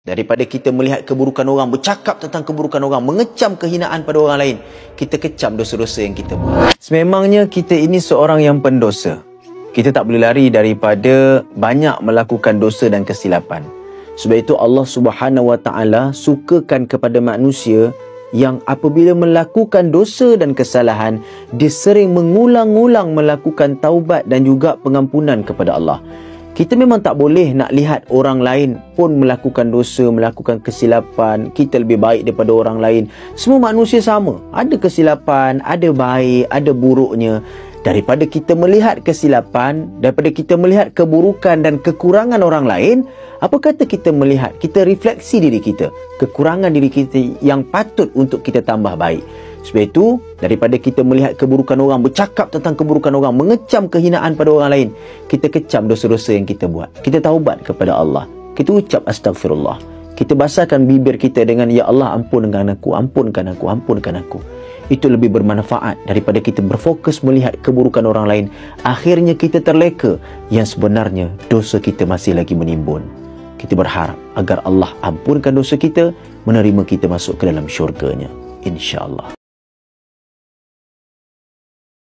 Daripada kita melihat keburukan orang, bercakap tentang keburukan orang, mengecam kehinaan pada orang lain, kita kecam dosa-dosa yang kita buat. Sememangnya kita ini seorang yang pendosa. Kita tak boleh lari daripada banyak melakukan dosa dan kesilapan. Sebab itu Allah Subhanahu Wa Taala sukakan kepada manusia yang apabila melakukan dosa dan kesalahan, dia sering mengulang-ulang melakukan taubat dan juga pengampunan kepada Allah. Kita memang tak boleh nak lihat orang lain pun melakukan dosa, melakukan kesilapan, kita lebih baik daripada orang lain. Semua manusia sama. Ada kesilapan, ada baik, ada buruknya. Daripada kita melihat kesilapan, daripada kita melihat keburukan dan kekurangan orang lain, apa kata kita melihat, kita refleksi diri kita, kekurangan diri kita yang patut untuk kita tambah baik. Sebab itu, daripada kita melihat keburukan orang, bercakap tentang keburukan orang, mengecam kehinaan pada orang lain, kita kecam dosa-dosa yang kita buat. Kita taubat kepada Allah. Kita ucap astagfirullah. Kita basahkan bibir kita dengan, ya Allah, ampunkan aku, ampunkan aku, ampunkan aku. Itu lebih bermanfaat daripada kita berfokus melihat keburukan orang lain. Akhirnya kita terleka yang sebenarnya dosa kita masih lagi menimbun. Kita berharap agar Allah ampunkan dosa kita, menerima kita masuk ke dalam syurga-Nya, insya-Allah.